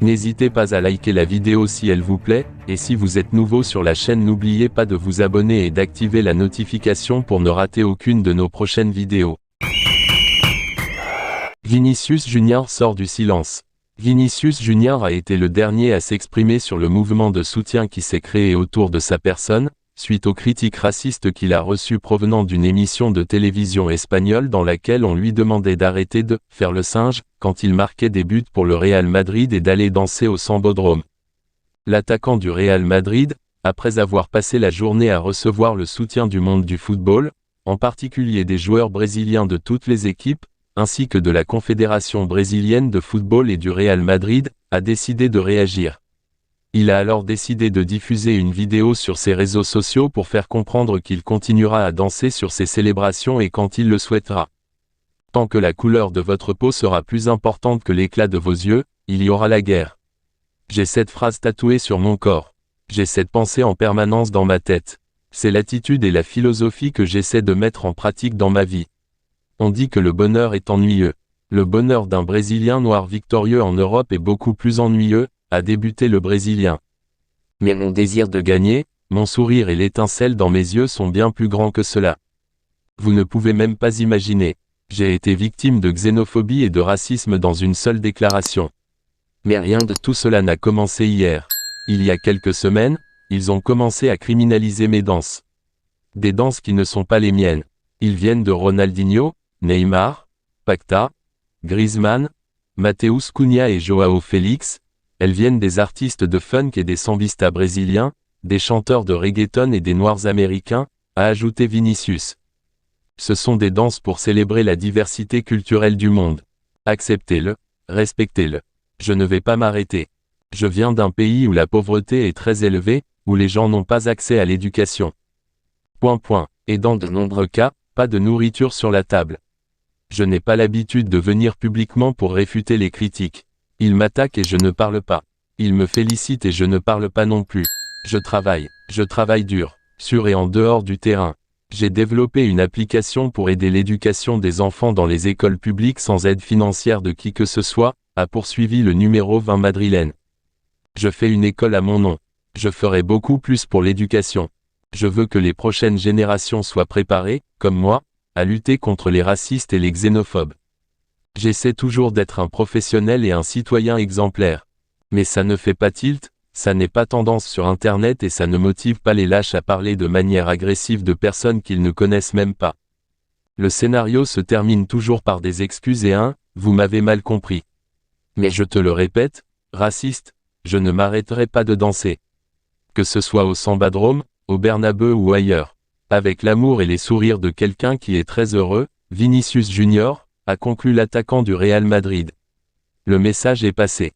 N'hésitez pas à liker la vidéo si elle vous plaît, et si vous êtes nouveau sur la chaîne n'oubliez pas de vous abonner et d'activer la notification pour ne rater aucune de nos prochaines vidéos. Vinicius Junior sort du silence. Vinicius Junior a été le dernier à s'exprimer sur le mouvement de soutien qui s'est créé autour de sa personne, suite aux critiques racistes qu'il a reçues provenant d'une émission de télévision espagnole dans laquelle on lui demandait d'arrêter de « faire le singe » quand il marquait des buts pour le Real Madrid et d'aller danser au Sambódromo. L'attaquant du Real Madrid, après avoir passé la journée à recevoir le soutien du monde du football, en particulier des joueurs brésiliens de toutes les équipes, ainsi que de la Confédération brésilienne de football et du Real Madrid, a décidé de réagir. Il a alors décidé de diffuser une vidéo sur ses réseaux sociaux pour faire comprendre qu'il continuera à danser sur ses célébrations et quand il le souhaitera. Tant que la couleur de votre peau sera plus importante que l'éclat de vos yeux, il y aura la guerre. J'ai cette phrase tatouée sur mon corps. J'ai cette pensée en permanence dans ma tête. C'est l'attitude et la philosophie que j'essaie de mettre en pratique dans ma vie. On dit que le bonheur est ennuyeux. Le bonheur d'un Brésilien noir victorieux en Europe est beaucoup plus ennuyeux, a débuté le Brésilien. Mais mon désir de gagner, mon sourire et l'étincelle dans mes yeux sont bien plus grands que cela. Vous ne pouvez même pas imaginer. J'ai été victime de xénophobie et de racisme dans une seule déclaration. Mais rien de tout cela n'a commencé hier. Il y a quelques semaines, ils ont commencé à criminaliser mes danses. Des danses qui ne sont pas les miennes. Ils viennent de Ronaldinho, Neymar, Paquetá, Griezmann, Matheus Cunha et João Félix. Elles viennent des artistes de funk et des sambistas brésiliens, des chanteurs de reggaeton et des noirs américains, a ajouté Vinicius. Ce sont des danses pour célébrer la diversité culturelle du monde. Acceptez-le, respectez-le. Je ne vais pas m'arrêter. Je viens d'un pays où la pauvreté est très élevée, où les gens n'ont pas accès à l'éducation. Et dans de nombreux cas, pas de nourriture sur la table. Je n'ai pas l'habitude de venir publiquement pour réfuter les critiques. Ils m'attaquent et je ne parle pas. Ils me félicitent et je ne parle pas non plus. Je travaille dur, sur et en dehors du terrain. J'ai développé une application pour aider l'éducation des enfants dans les écoles publiques sans aide financière de qui que ce soit, a poursuivi le numéro 20 madrilène. Je fais une école à mon nom. Je ferai beaucoup plus pour l'éducation. Je veux que les prochaines générations soient préparées, comme moi, à lutter contre les racistes et les xénophobes. J'essaie toujours d'être un professionnel et un citoyen exemplaire. Mais ça ne fait pas tilt, ça n'est pas tendance sur Internet et ça ne motive pas les lâches à parler de manière agressive de personnes qu'ils ne connaissent même pas. Le scénario se termine toujours par des excuses et un « vous m'avez mal compris ». Mais je te le répète, raciste, je ne m'arrêterai pas de danser. Que ce soit au Sambódromo, au Bernabéu ou ailleurs. Avec l'amour et les sourires de quelqu'un qui est très heureux, Vinicius Junior, a conclu l'attaquant du Real Madrid. Le message est passé.